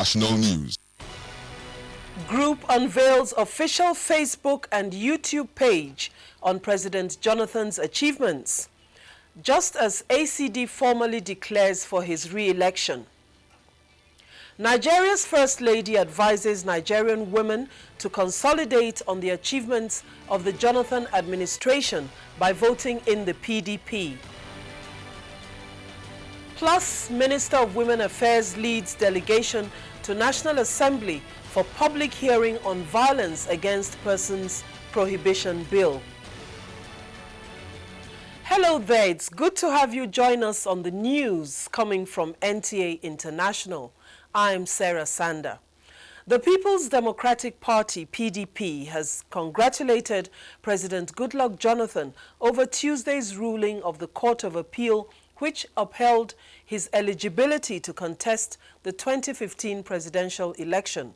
International news. Group unveils official Facebook and YouTube page on President Jonathan's achievements, just as ACD formally declares for his re-election. Nigeria's First Lady advises Nigerian women to consolidate on the achievements of the Jonathan administration by voting in the PDP. Plus, Minister of Women Affairs leads delegation to National Assembly for public hearing on violence against persons prohibition bill. Hello there, it's good to have you join us on the news coming from NTA International. I'm Sarah Sander. The People's Democratic Party, PDP, has congratulated President Goodluck Jonathan over Tuesday's ruling of the Court of Appeal, which upheld his eligibility to contest the 2015 presidential election.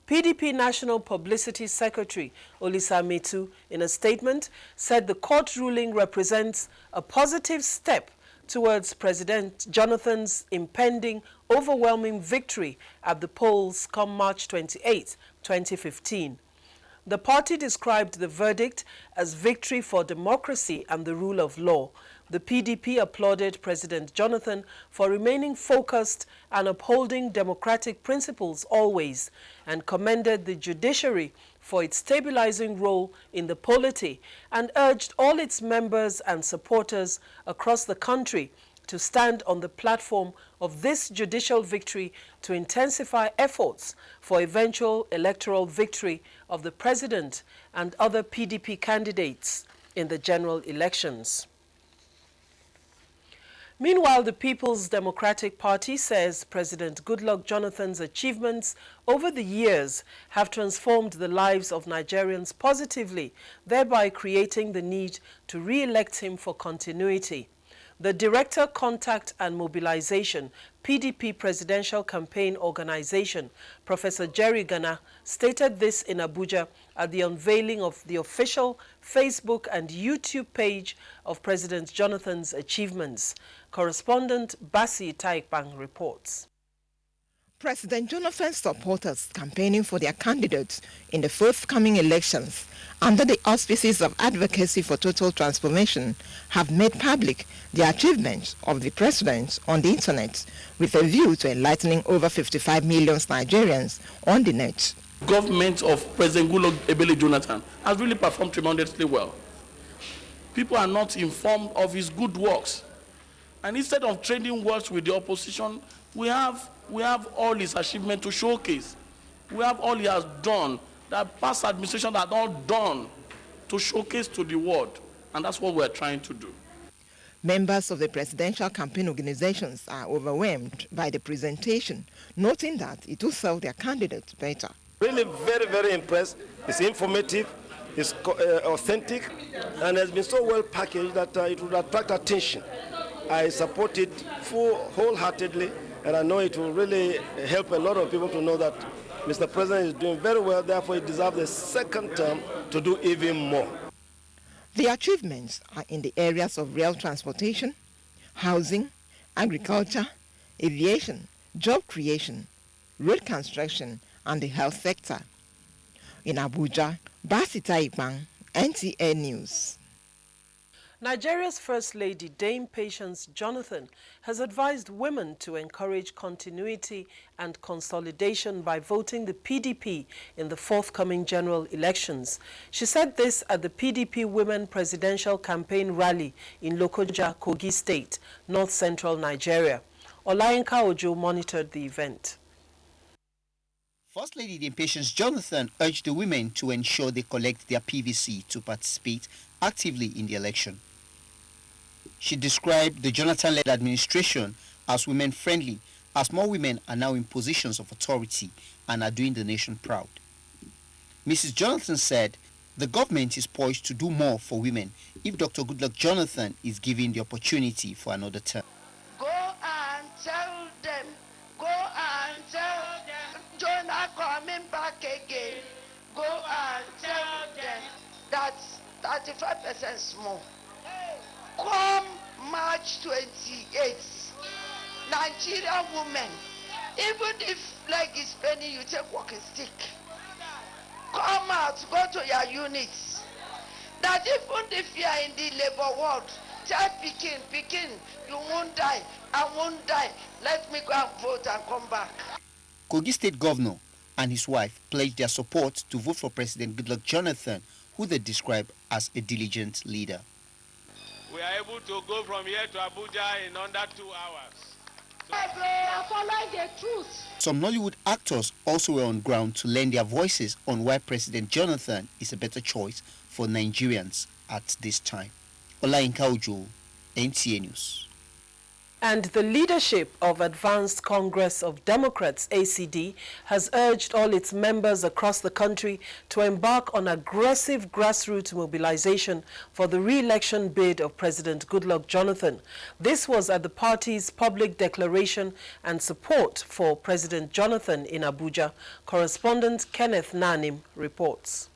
PDP National Publicity Secretary Olisa Metu, in a statement, said the court ruling represents a positive step towards President Jonathan's impending overwhelming victory at the polls come March 28, 2015. The party described the verdict as victory for democracy and the rule of law. The PDP applauded President Jonathan for remaining focused and upholding democratic principles always, and commended the judiciary for its stabilizing role in the polity, and urged all its members and supporters across the country to stand on the platform of this judicial victory to intensify efforts for eventual electoral victory of the president and other PDP candidates in the general elections. Meanwhile, the People's Democratic Party says President Goodluck Jonathan's achievements over the years have transformed the lives of Nigerians positively, thereby creating the need to re-elect him for continuity. The Director, Contact and Mobilization, PDP Presidential Campaign Organization, Professor Jerry Gana, stated this in Abuja at the unveiling of the official Facebook and YouTube page of President Jonathan's achievements. Correspondent Basi Taikbang reports. President Jonathan's supporters campaigning for their candidates in the forthcoming elections under the auspices of Advocacy for Total Transformation have made public the achievements of the president on the internet with a view to enlightening over 55 million Nigerians on the net. Government of President Goodluck Ebele Jonathan has really performed tremendously well. People are not informed of his good works. And instead of trading words with the opposition, we have all his achievements to showcase. We have all he has done, that past administration had all done to showcase to the world. And that's what we're trying to do. Members of the presidential campaign organizations are overwhelmed by the presentation, noting that it will sell their candidates better. Really very, very impressed. It's informative, it's authentic, and has been so well packaged that it would attract attention. I support it wholeheartedly, and I know it will really help a lot of people to know that Mr. President is doing very well, therefore he deserves a second term to do even more. The achievements are in the areas of rail transportation, housing, agriculture, aviation, job creation, road construction, and the health sector. In Abuja, Basi Taikbang, NTA News. Nigeria's First Lady, Dame Patience Jonathan, has advised women to encourage continuity and consolidation by voting the PDP in the forthcoming general elections. She said this at the PDP Women Presidential Campaign Rally in Lokoja, Kogi State, north-central Nigeria. Olayinka Ojo monitored the event. First Lady Dame Patience Jonathan urged the women to ensure they collect their PVC to participate actively in the election. She described the Jonathan-led administration as women-friendly, as more women are now in positions of authority and are doing the nation proud. Mrs. Jonathan said the government is poised to do more for women if Dr. Goodluck Jonathan is given the opportunity for another term. Go and tell them, Jonah coming back again. Go and tell them that's 35% more. Come March 28th, Nigerian women, even if leg is paining you, take walking stick. Come out, go to your units. That even if you are in the labor ward, tell Pikin, you won't die, I won't die. Let me go and vote and come back. Kogi State Governor and his wife pledged their support to vote for President Goodluck Jonathan, who they describe as a diligent leader. We are able to go from here to Abuja in under 2 hours. Follow the truth. Some Nollywood actors also were on ground to lend their voices on why President Jonathan is a better choice for Nigerians at this time. Olayinka Ojo, NTA News. And the leadership of Advanced Congress of Democrats, ACD, has urged all its members across the country to embark on aggressive grassroots mobilization for the re-election bid of President Goodluck Jonathan. This was at the party's public declaration and support for President Jonathan in Abuja. Correspondent Kenneth Nanim reports.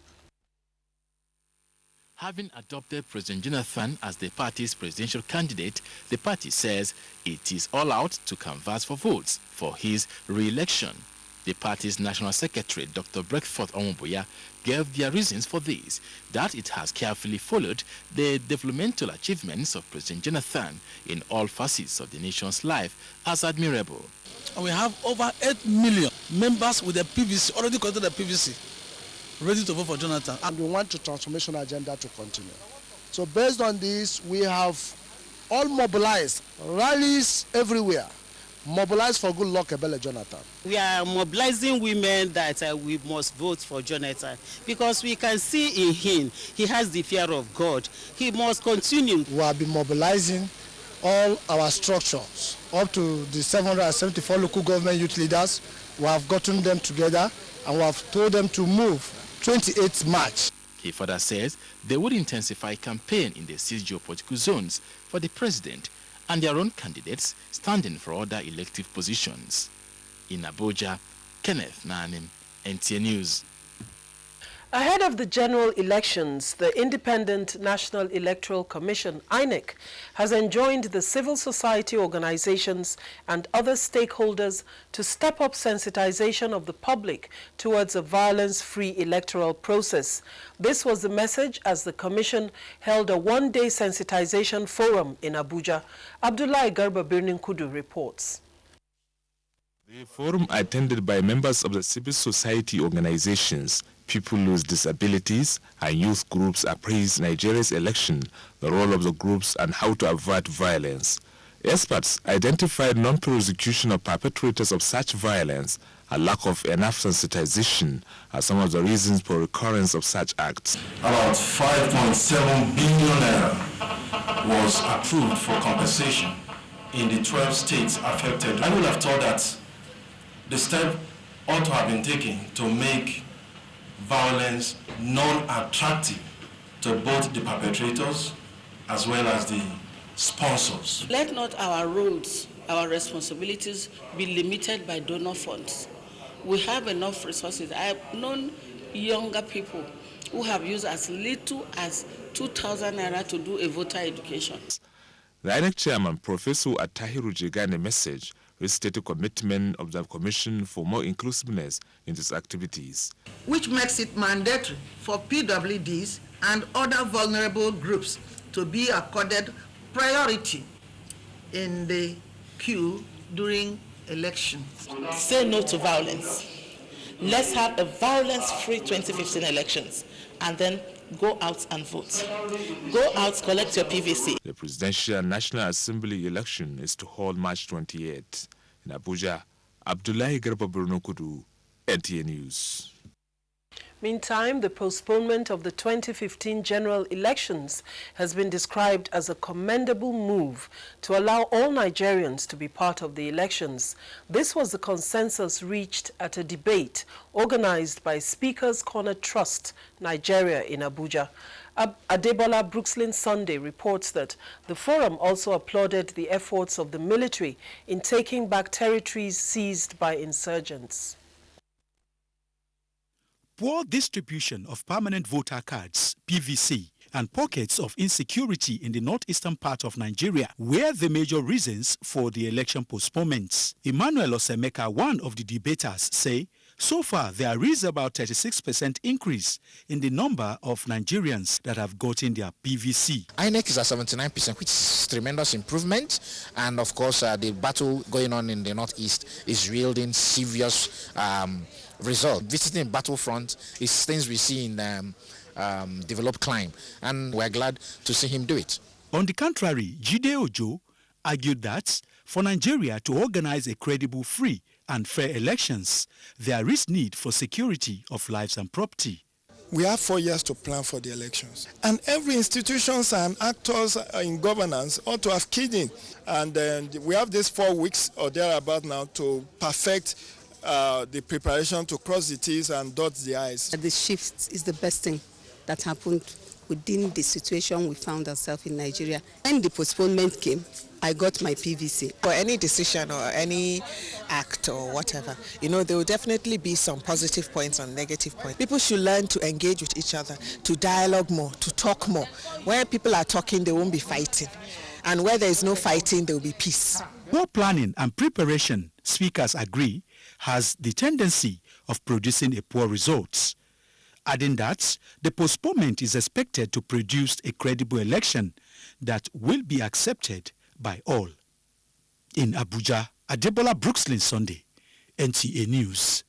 Having adopted President Jonathan as the party's presidential candidate, the party says it is all out to canvass for votes for his re-election. The party's national secretary, Dr. Breakforth Omoboya, gave their reasons for this, that it has carefully followed the developmental achievements of President Jonathan in all facets of the nation's life as admirable. And we have over 8 million members with the PVC, already connected the PVC. Ready to vote for Jonathan. And we want the transformation agenda to continue. So based on this, we have all mobilized, rallies everywhere, mobilized for Goodluck Ebele Jonathan. We are mobilizing women that we must vote for Jonathan because we can see in him, he has the fear of God. He must continue. We have been mobilizing all our structures, up to the 774 local government youth leaders. We have gotten them together and we have told them to move 28th March. He further says they would intensify campaign in the 6 geopolitical zones for the president and their own candidates standing for other elective positions. In Abuja, Kenneth Nanim, NTA News. Ahead of the general elections, the Independent National Electoral Commission, INEC, has enjoined the civil society organizations and other stakeholders to step up sensitization of the public towards a violence-free electoral process. This was the message as the Commission held a one-day sensitization forum in Abuja. Abdullahi Garba Birnin Kudu reports. The forum, attended by members of the civil society organizations, people with disabilities, and youth groups, appraised Nigeria's election, the role of the groups, and how to avert violence. Experts identified non-prosecution of perpetrators of such violence and lack of enough sensitization as some of the reasons for recurrence of such acts. About 5.7 billion naira was approved for compensation in the 12 states affected. I would have thought that the step ought to have been taken to make violence non-attractive to both the perpetrators as well as the sponsors. Let not our roles, our responsibilities be limited by donor funds. We have enough resources. I have known younger people who have used as little as 2,000 naira to do a voter education. The INEC chairman, Professor Atahiru Jegane, message restated commitment of the Commission for more inclusiveness in its activities, which makes it mandatory for PWDs and other vulnerable groups to be accorded priority in the queue during elections. Say no to violence. Let's have a violence-free 2015 elections and then go out and vote. Go out, collect your PVC. The Presidential National Assembly election is to hold March 28. In Abuja, Abdullahi Garba Kudu, NTA News. Meantime, the postponement of the 2015 general elections has been described as a commendable move to allow all Nigerians to be part of the elections. This was the consensus reached at a debate organized by Speaker's Corner Trust, Nigeria in Abuja. Adebola Brookslyn Sunday reports that the forum also applauded the efforts of the military in taking back territories seized by insurgents. Poor distribution of permanent voter cards, PVC, and pockets of insecurity in the northeastern part of Nigeria were the major reasons for the election postponements. Emmanuel Osemeka, one of the debaters, say so far there is about 36% increase in the number of Nigerians that have gotten their PVC. INEC is at 79%, which is tremendous improvement, and of course the battle going on in the northeast is yielding serious result. Visiting battlefront is things we see in developed clime, and we're glad to see him do it. On the contrary, Jide Ojo argued that for Nigeria to organize a credible, free and fair elections, there is need for security of lives and property. We have 4 years to plan for the elections, and every institutions and actors in governance ought to have keyed in, and we have these 4 weeks or thereabout now to perfect the preparation to cross the T's and dot the I's. The shift is the best thing that happened within the situation we found ourselves in Nigeria. When the postponement came, I got my PVC. For any decision or any act or whatever, there will definitely be some positive points and negative points. People should learn to engage with each other, to dialogue more, to talk more. Where people are talking, they won't be fighting. And where there is no fighting, there will be peace. Poor planning and preparation, speakers agree, has the tendency of producing a poor results. Adding that the postponement is expected to produce a credible election that will be accepted by all. In Abuja, Adebola Brookslyn Sunday, NTA News.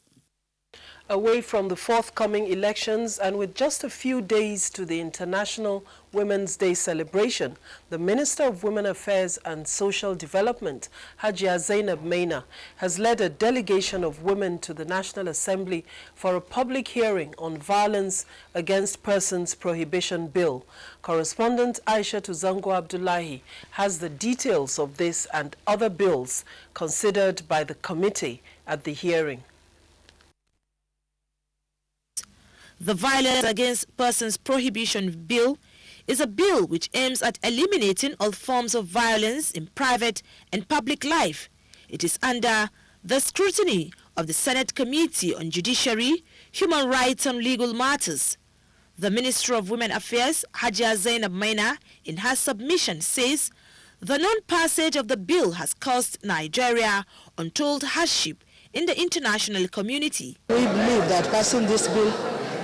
Away from the forthcoming elections and with just a few days to the International Women's Day celebration, the Minister of Women Affairs and Social Development, Hajia Zainab Maina, has led a delegation of women to the National Assembly for a public hearing on Violence Against Persons Prohibition Bill. Correspondent Aisha Tuzango Abdullahi has the details of this and other bills considered by the committee at the hearing. The Violence Against Persons Prohibition Bill is a bill which aims at eliminating all forms of violence in private and public life. It is under the scrutiny of the Senate Committee on Judiciary, Human Rights and Legal Matters. The Minister of Women Affairs, Hajia Zainab Maina, in her submission says the non-passage of the bill has caused Nigeria untold hardship in the international community. We believe that passing this bill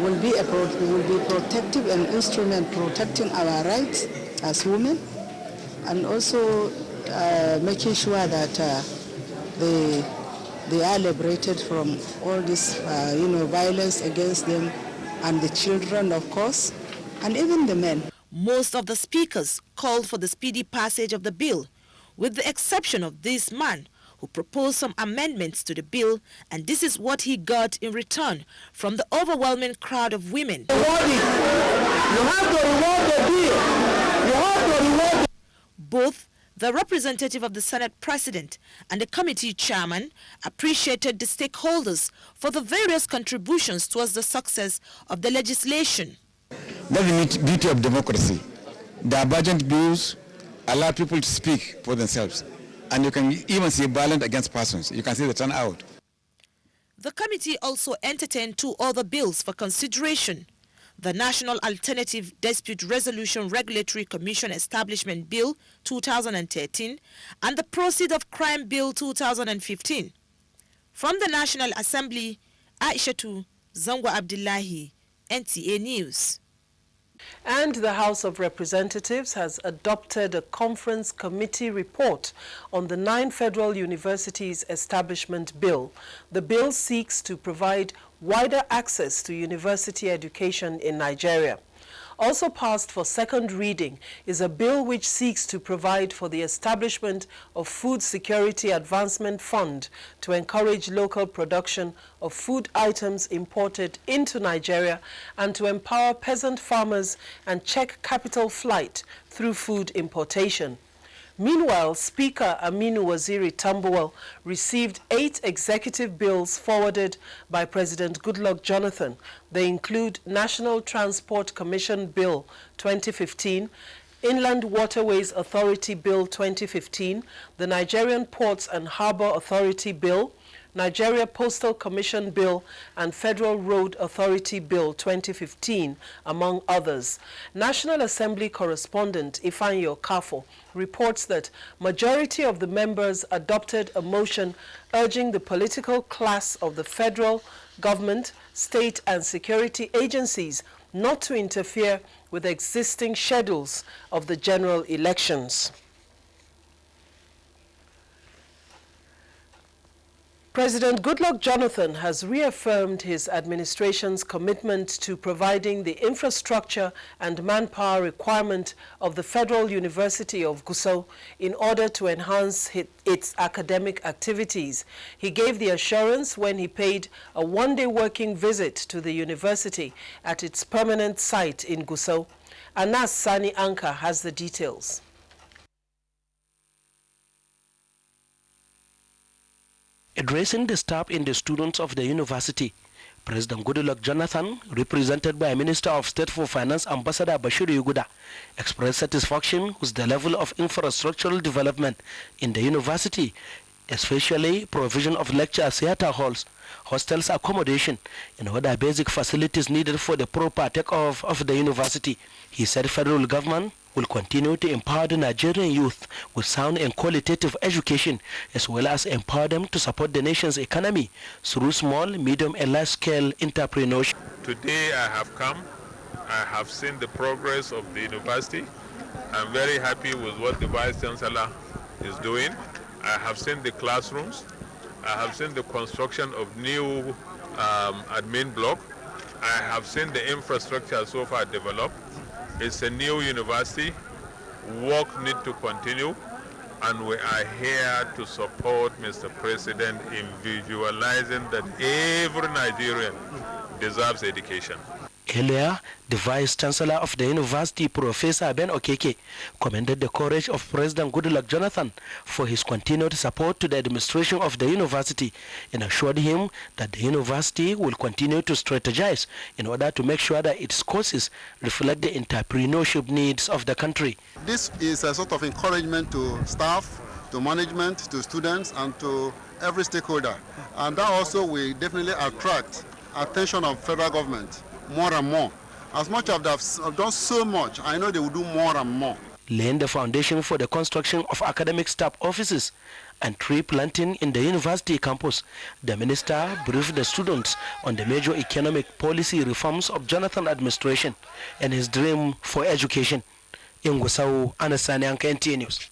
will be protective and instrument protecting our rights as women, and also making sure that they are liberated from all this violence against them, and the children, of course, and even the men. Most of the speakers called for the speedy passage of the bill, with the exception of this man who proposed some amendments to the bill, and this is what he got in return from the overwhelming crowd of women. You have to reward the bill. You have to reward. Both the representative of the Senate President and the committee chairman appreciated the stakeholders for the various contributions towards the success of the legislation. That's the beauty of democracy. The budget bills allow people to speak for themselves. And you can even see violence against persons. You can see the turnout. The committee also entertained 2 other bills for consideration. The National Alternative Dispute Resolution Regulatory Commission Establishment Bill 2013 and the Proceeds of Crime Bill 2015. From the National Assembly, Aisha Tuzango Abdullahi, NTA News. And the House of Representatives has adopted a conference committee report on the 9 federal universities establishment bill. The bill seeks to provide wider access to university education in Nigeria. Also passed for second reading is a bill which seeks to provide for the establishment of Food Security Advancement Fund to encourage local production of food items imported into Nigeria and to empower peasant farmers and check capital flight through food importation. Meanwhile, Speaker Aminu Waziri Tambuwal received 8 executive bills forwarded by President Goodluck Jonathan. They include National Transport Commission Bill 2015, Inland Waterways Authority Bill 2015, the Nigerian Ports and Harbour Authority Bill, Nigeria Postal Commission Bill and Federal Road Authority Bill 2015, among others. National Assembly correspondent Ifeanyi Okafo reports that majority of the members adopted a motion urging the political class of the federal government, state and security agencies not to interfere with existing schedules of the general elections. President Goodluck Jonathan has reaffirmed his administration's commitment to providing the infrastructure and manpower requirement of the Federal University of Gusau in order to enhance its academic activities. He gave the assurance when he paid a one-day working visit to the university at its permanent site in Gusau. Anas Sani Anka has the details. Addressing the staff and the students of the university, President Goodluck Jonathan, represented by Minister of State for Finance Ambassador Bashir Yuguda, expressed satisfaction with the level of infrastructural development in the university, especially provision of lecture theatre halls, hostels accommodation, and other basic facilities needed for the proper take-off of the university. He said federal government will continue to empower the Nigerian youth with sound and qualitative education, as well as empower them to support the nation's economy through small, medium, and large-scale entrepreneurship. Today I have come. I have seen the progress of the university. I'm very happy with what the Vice Chancellor is doing. I have seen the classrooms. I have seen the construction of new admin block. I have seen the infrastructure so far developed. It's a new university. Work needs to continue, and we are here to support Mr. President in visualizing that every Nigerian deserves education. Earlier, the Vice Chancellor of the University, Professor Ben Okeke, commended the courage of President Goodluck Jonathan for his continued support to the administration of the university and assured him that the university will continue to strategize in order to make sure that its courses reflect the entrepreneurship needs of the country. This is a sort of encouragement to staff, to management, to students, and to every stakeholder. And that also will definitely attract attention of federal government more and more. As much as they've done so much, I know they will do more and more. Laying the foundation for the construction of academic staff offices and tree planting in the university campus, the minister briefed the students on the major economic policy reforms of Jonathan administration and his dream for education. In Gusau, Anasani Anka, NTA News.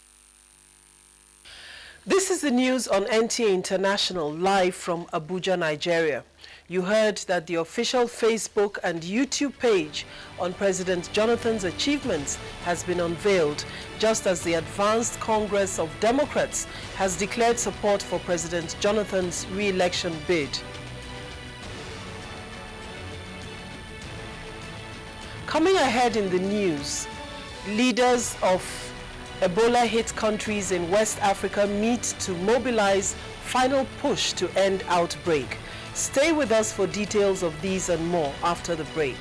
This is the news on NTA International, live from Abuja, Nigeria. You heard that the official Facebook and YouTube page on President Jonathan's achievements has been unveiled, just as the Advanced Congress of Democrats has declared support for President Jonathan's re-election bid. Coming ahead in the news, leaders of Ebola-hit countries in West Africa meet to mobilize final push to end outbreak. Stay with us for details of these and more after the break.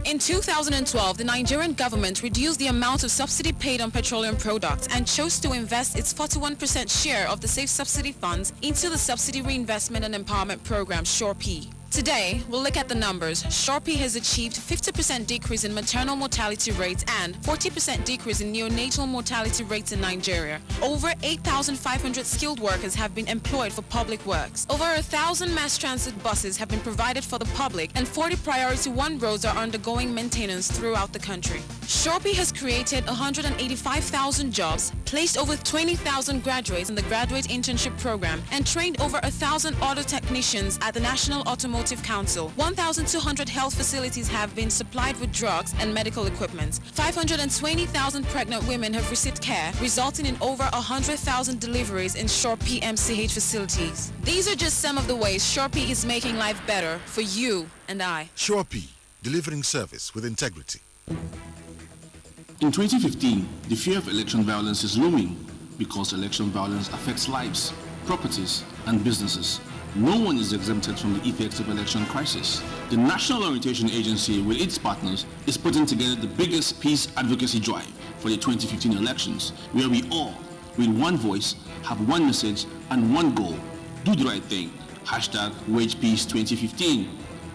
In 2012, the Nigerian government reduced the amount of subsidy paid on petroleum products and chose to invest its 41% share of the safe subsidy funds into the Subsidy Reinvestment and Empowerment Program, SURE-P. Today, we'll look at the numbers. SURE-P has achieved 50% decrease in maternal mortality rates and 40% decrease in neonatal mortality rates in Nigeria. Over 8,500 skilled workers have been employed for public works. Over 1,000 mass transit buses have been provided for the public, and 40 Priority 1 roads are undergoing maintenance throughout the country. SURE-P has created 185,000 jobs, placed over 20,000 graduates in the Graduate Internship Program, and trained over 1,000 auto technicians at the National Automotive Council. 1,200 health facilities have been supplied with drugs and medical equipment. 520,000 pregnant women have received care, resulting in over 100,000 deliveries in SURE-P MCH facilities. These are just some of the ways SURE-P is making life better for you and I. SURE-P, delivering service with integrity. In 2015, the fear of election violence is looming because election violence affects lives, properties, and businesses. No one is exempted from the effects of election crisis. The National Orientation Agency, with its partners, is putting together the biggest peace advocacy drive for the 2015 elections, where we all, with one voice, have one message and one goal: do the right thing. #WagePeace2015.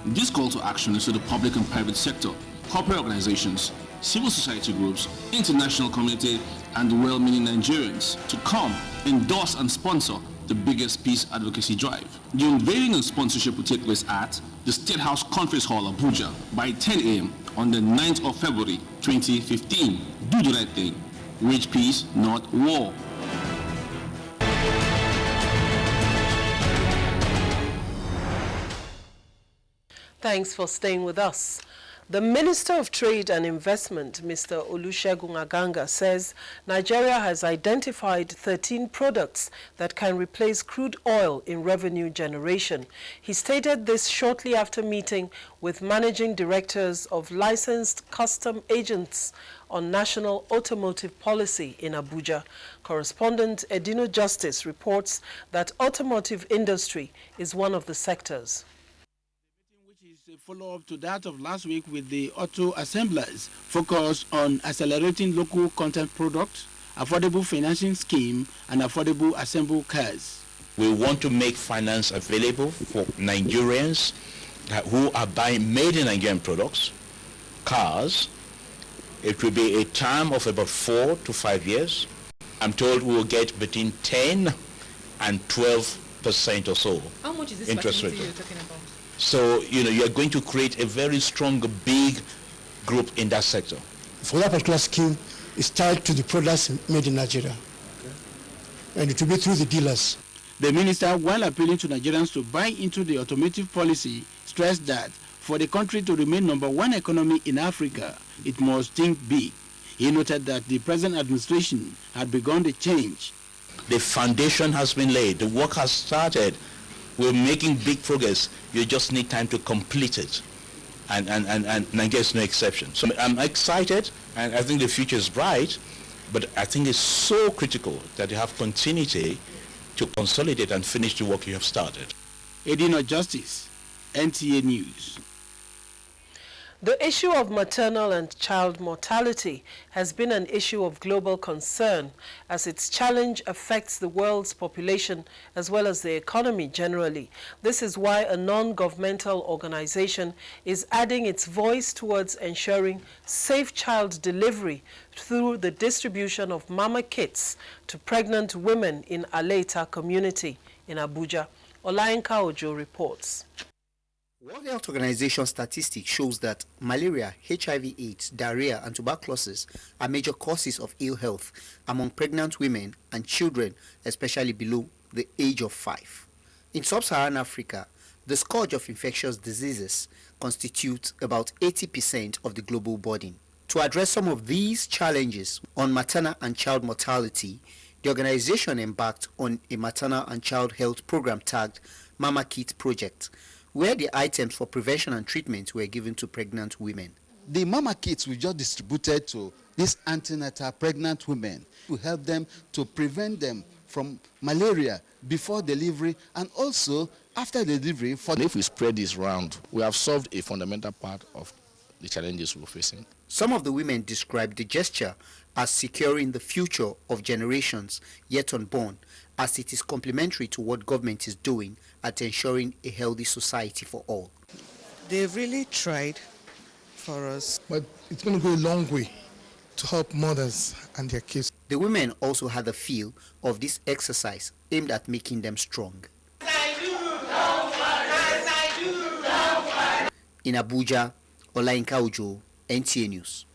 This call to action is to the public and private sector, corporate organizations, civil society groups, international community, and well-meaning Nigerians to come, endorse and sponsor the biggest peace advocacy drive. The unveiling and sponsorship will take place at the State House Conference Hall, Abuja, by 10 a.m. on the 9th of February 2015. Do the right thing. Wage peace, not war. Thanks for staying with us. The Minister of Trade and Investment, Mr. Olusegun Aganga, says Nigeria has identified 13 products that can replace crude oil in revenue generation. He stated this shortly after meeting with managing directors of licensed custom agents on national automotive policy in Abuja. Correspondent Edino Justice reports that automotive industry is one of the sectors. A follow-up to that of last week with the auto assemblers, focused on accelerating local content products, affordable financing scheme, and affordable assembled cars. We want to make finance available for Nigerians who are buying made in Nigerian products, cars. It will be a term of about 4 to 5 years. I'm told we will get between 10 and 12% or so. How much is this interest rate you're talking about? So, you're going to create a very strong, big group in that sector. For that particular scheme, it's tied to the products made in Nigeria. Okay. And it will be through the dealers. The minister, while appealing to Nigerians to buy into the automotive policy, stressed that for the country to remain #1 economy in Africa, it must think big. He noted that the present administration had begun the change. The foundation has been laid. The work has started. We're making big progress. You just need time to complete it. And Nigeria is no exception. So I'm excited, and I think the future is bright, but I think it's so critical that you have continuity to consolidate and finish the work you have started. Edino Justice, NTA News. The issue of maternal and child mortality has been an issue of global concern as its challenge affects the world's population as well as the economy generally. This is why a non-governmental organization is adding its voice towards ensuring safe child delivery through the distribution of mama kits to pregnant women in Aleita community in Abuja. Olainka Ojo reports. World Health Organization statistics shows that malaria, HIV/AIDS, diarrhea, and tuberculosis are major causes of ill health among pregnant women and children, especially below the age of 5. In sub-Saharan Africa, the scourge of infectious diseases constitutes about 80% of the global burden. To address some of these challenges on maternal and child mortality, the organization embarked on a maternal and child health program tagged Mama Kit Project, where the items for prevention and treatment were given to pregnant women. The mama kits we just distributed to these antenatal pregnant women to help them to prevent them from malaria before delivery and also after delivery. If we spread this round, we have solved a fundamental part of the challenges we're facing. Some of the women described the gesture as securing the future of generations yet unborn, as it is complementary to what government is doing at ensuring a healthy society for all. They've really tried for us. But it's going to go a long way to help mothers and their kids. The women also had a feel of this exercise aimed at making them strong. In Abuja, Olainka Ojo, NTA News.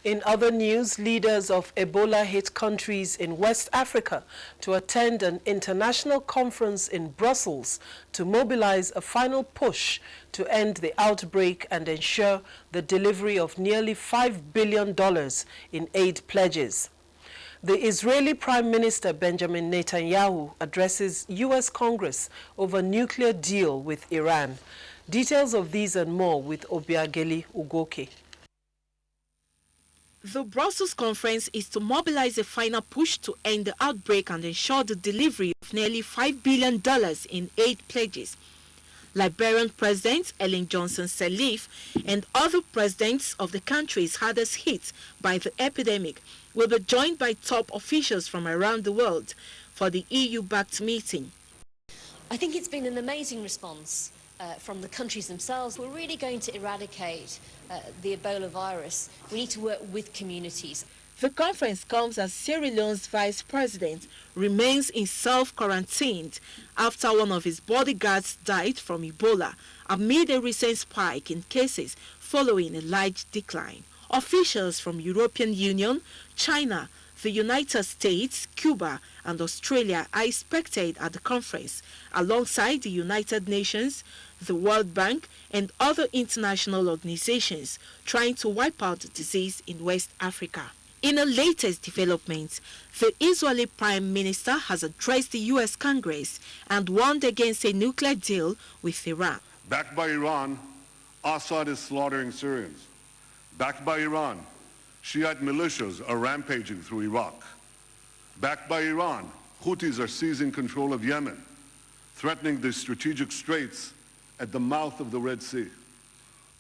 In other news, leaders of Ebola-hit countries in West Africa to attend an international conference in Brussels to mobilize a final push to end the outbreak and ensure the delivery of nearly $5 billion in aid pledges. The Israeli Prime Minister Benjamin Netanyahu addresses U.S. Congress over nuclear deal with Iran. Details of these and more with Obiageli Ugoke. The Brussels conference is to mobilize a final push to end the outbreak and ensure the delivery of nearly $5 billion in aid pledges. Liberian President Ellen Johnson Sirleaf and other presidents of the countries hardest hit by the epidemic will be joined by top officials from around the world for the EU-backed meeting. I think it's been an amazing response from the countries themselves. We're really going to eradicate the Ebola virus. We need to work with communities. The conference comes as Sierra Leone's vice president remains in self-quarantined after one of his bodyguards died from Ebola amid a recent spike in cases following a large decline. Officials from European Union, China, the United States, Cuba and Australia are expected at the conference, alongside the United Nations, the World Bank and other international organizations trying to wipe out the disease in West Africa. In a latest development, the Israeli Prime Minister has addressed the U.S. Congress and warned against a nuclear deal with Iran. Backed by Iran, Assad is slaughtering Syrians. Backed by Iran, Shiite militias are rampaging through Iraq. Backed by Iran, Houthis are seizing control of Yemen, threatening the strategic straits at the mouth of the Red Sea.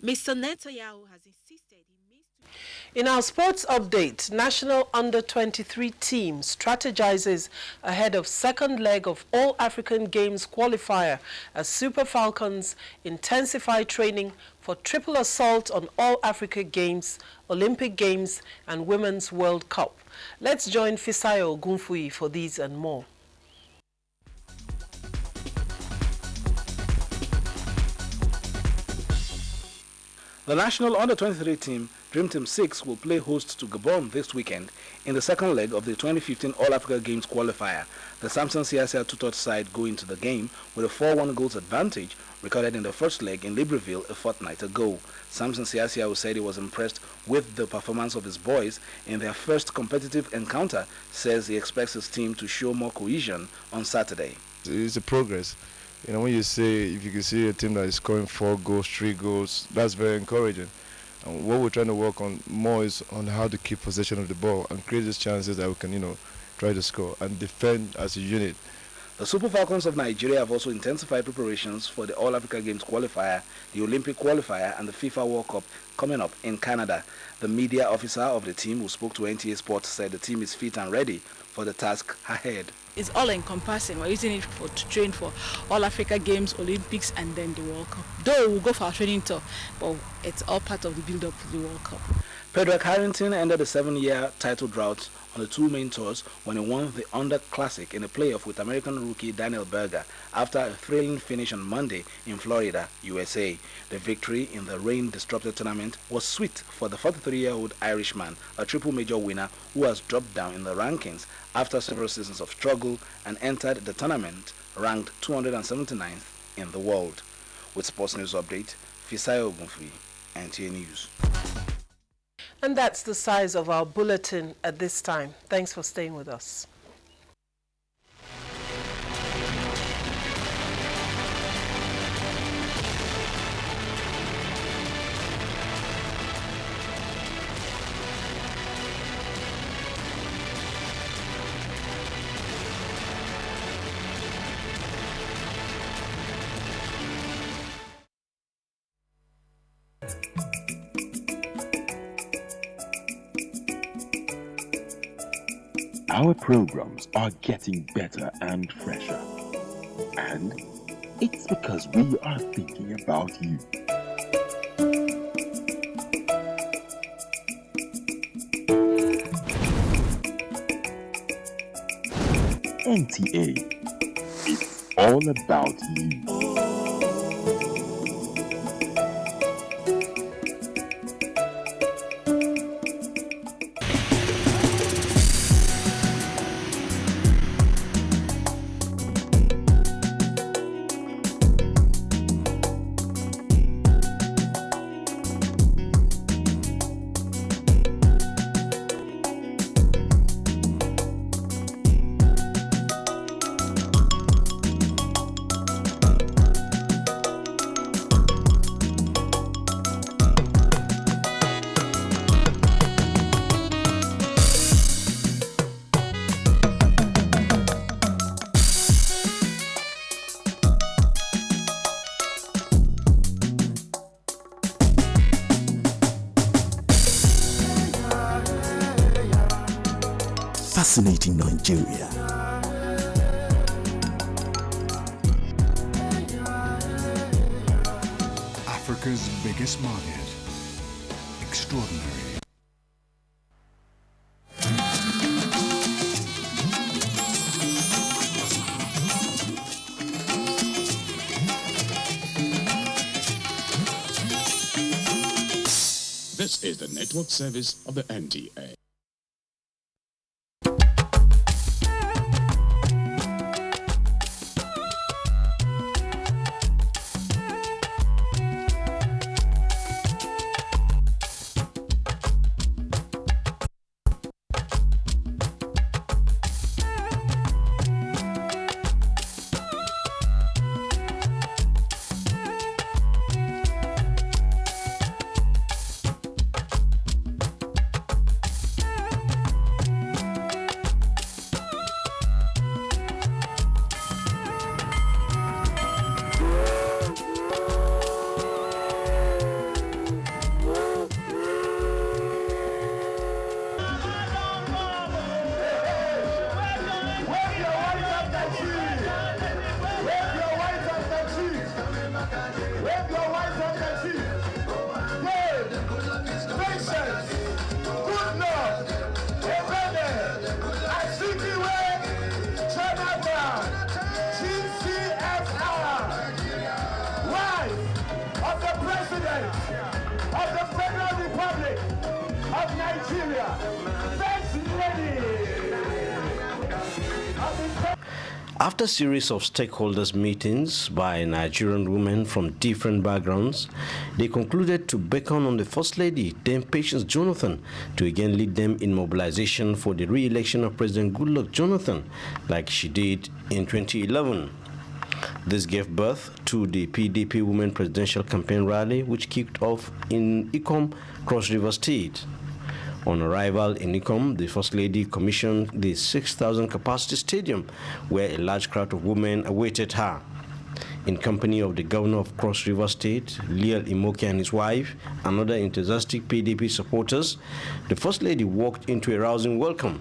Mr. Netanyahu has insisted he means to... In our sports update, national under-23 team strategizes ahead of second leg of All African Games qualifier as Super Falcons intensify training for triple assault on All Africa Games, Olympic Games and Women's World Cup. Let's join Fisayo Ogunfuyi for these and more. The national under-23 team, Dream Team 6, will play host to Gabon this weekend in the second leg of the 2015 All-Africa Games qualifier. The Samson Siasia two-third side go into the game with a 4-1 goals advantage recorded in the first leg in Libreville a fortnight ago. Samson Siasia, who said he was impressed with the performance of his boys in their first competitive encounter, says he expects his team to show more cohesion on Saturday. It's a progress. You know, when you say, if you can see a team that is scoring 4 goals, 3 goals, that's very encouraging. And what we're trying to work on more is on how to keep possession of the ball and create these chances that we can, try to score and defend as a unit. The Super Falcons of Nigeria have also intensified preparations for the All-Africa Games qualifier, the Olympic qualifier and the FIFA World Cup coming up in Canada. The media officer of the team who spoke to NTA Sports said the team is fit and ready for the task ahead. It's all encompassing. We're using it to train for All Africa Games, Olympics and then the World Cup. Though we'll go for our training tour, but it's all part of the build-up to the World Cup. Pedrick Harrington ended the 7-year title drought on the 2 main tours when he won the Under Classic in a playoff with American rookie Daniel Berger after a thrilling finish on Monday in Florida, USA. The victory in the rain-disrupted tournament was sweet for the 43-year-old Irishman, a triple major winner who has dropped down in the rankings after several seasons of struggle and entered the tournament ranked 279th in the world. With Sports News Update, Fisayo Ogunfuyi, NTA News. And that's the size of our bulletin at this time. Thanks for staying with us. Our programs are getting better and fresher. And it's because we are thinking about you. NTA, it's all about you. fascinating Nigeria. Africa's biggest market. Extraordinary. This is the network service of the NTA. After a series of stakeholders meetings by Nigerian women from different backgrounds, they concluded to beckon on the First Lady, Dame Patience Jonathan, to again lead them in mobilization for the re-election of President Goodluck Jonathan, like she did in 2011. This gave birth to the PDP Women Presidential Campaign Rally, which kicked off in Ikom, Cross River State. On arrival in Ikom, the First Lady commissioned the 6,000 capacity stadium, where a large crowd of women awaited her. In company of the governor of Cross River State, Leal Imoke, and his wife, and other enthusiastic PDP supporters, the First Lady walked into a rousing welcome.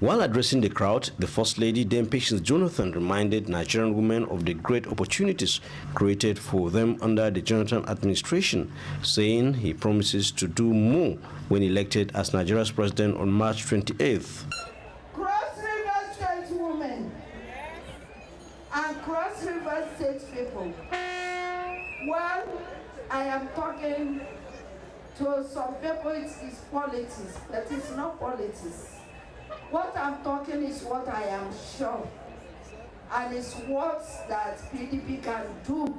While addressing the crowd, the First Lady, Dame Patience Jonathan, reminded Nigerian women of the great opportunities created for them under the Jonathan administration, saying he promises to do more when elected as Nigeria's president on March 28th. Cross River State women and Cross River State people, well, I am talking to some people, it is politics, but it's not politics. What I'm talking is what I am sure, and it's what that PDP can do,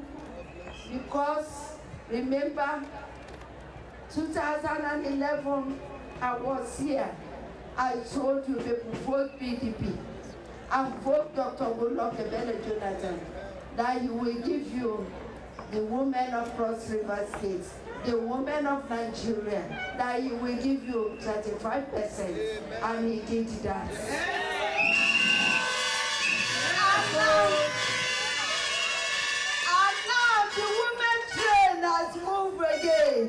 because Remember, 2011, I was here. I told you people vote PDP and vote Dr. Goodluck Jonathan, that he will give you the women of Cross River State, the women of Nigeria, that he will give you 35%, and he did that. And now the women train has moved again.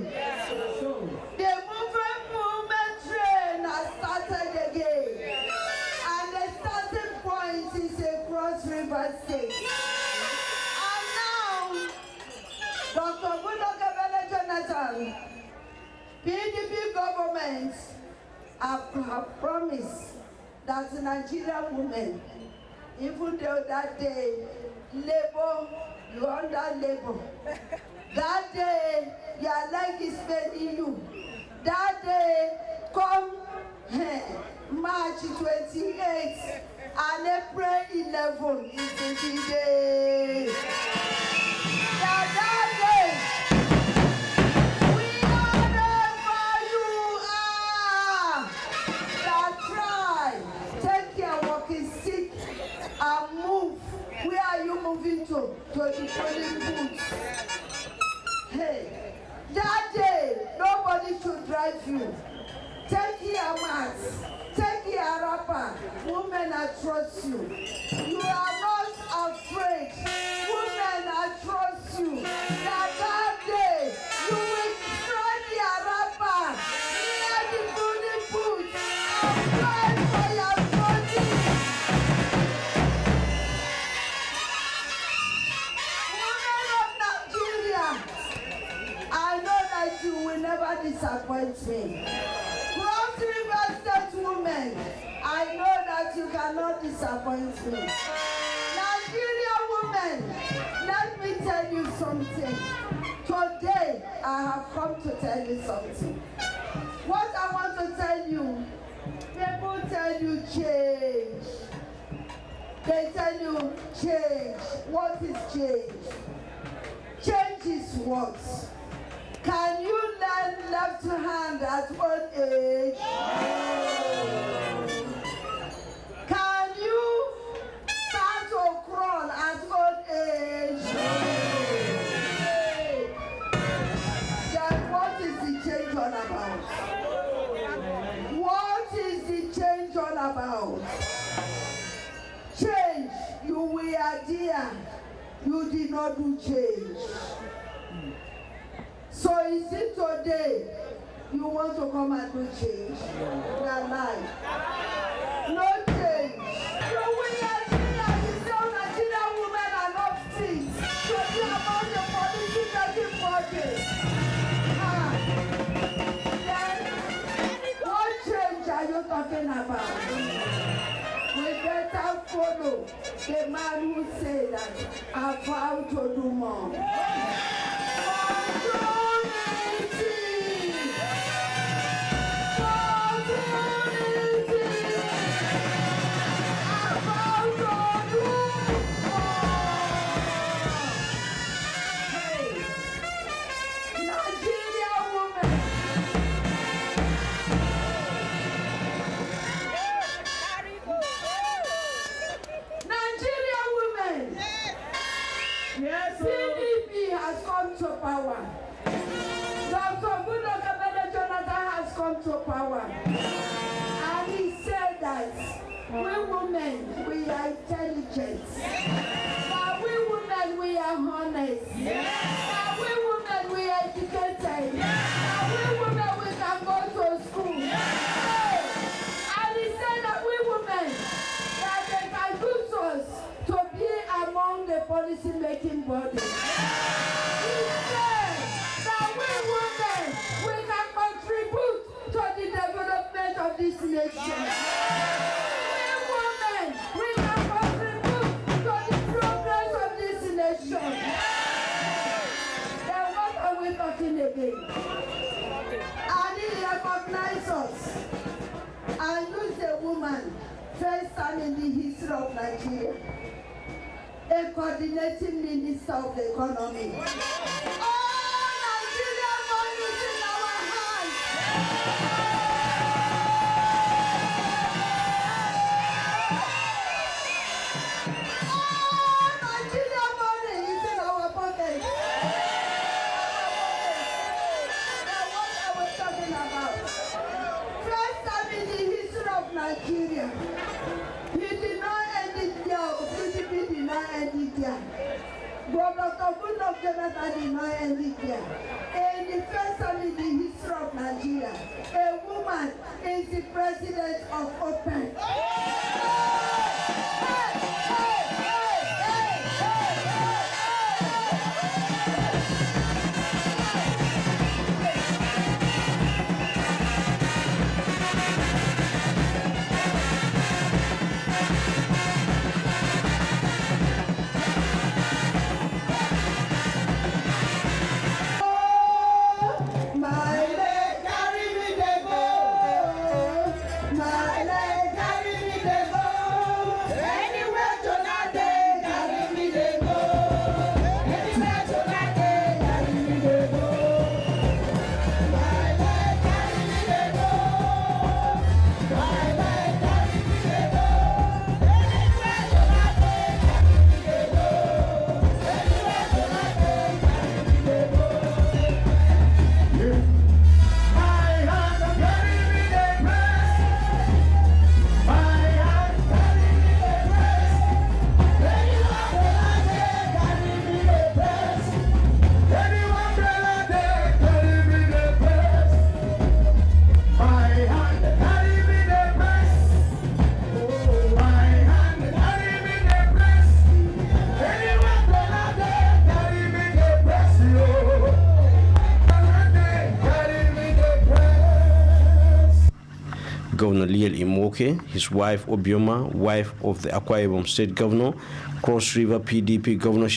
The movement train has started again. And the starting point is across River State. And now, Dr. Goodluck Jonathan, PDP government have promised that Nigerian women, even though that day, labor, you under labor. That day, your leg is paining you. That day, come March 28th and April 11 is the day. That day, wherever you are, that try, take your walking stick and move. Where are you moving to? To the polling booth. Hey, that day, nobody should drive you. Take your mask, take your wrapper. Women, I trust you. You are not afraid. Women, I trust you. That day, you will spread your wrapper near the polling booth and pray for your body. Women of Nigeria, I know that you will never disappoint me. Cross River State women, I know that you cannot disappoint me. Nigerian women, let me tell you something. Today, I have come to tell you something. What I want to tell you, people tell you change. They tell you change. What is change? Change is what? Can you learn left hand at old age? Can you start to crawl at old age? Then what is the change all about? What is the change all about? Change, you were there. You did not do change. So is it today you want to come and do change in our life? No change. So we are here, you say Nigerian women are not fit to be among the policy-making body. Then, what change are you talking about? We better follow the man who said that I vow to do more. PDP has come to power. Dr. Goodluck Jonathan has come to power. And he said that we women, we are intelligent. But we women, we are honest. But we women, we are educated. But we women, we can go to school. And he said that we women, that they can use us to be among the policy-making body. He said that we women, we can contribute to the development of this nation. We women, we can contribute to the progress of this nation. Then what are we talking again? And he recognized us and used a woman first time in the history of Nigeria, a coordinating minister of the economy. All Goodluck Jonathan did not end it there. In the first time in the history of Nigeria, a woman is the president of OPEC. Governor Liel Imoke, his wife Obioma, wife of the Akwa Ibom State Governor, Cross River PDP governorship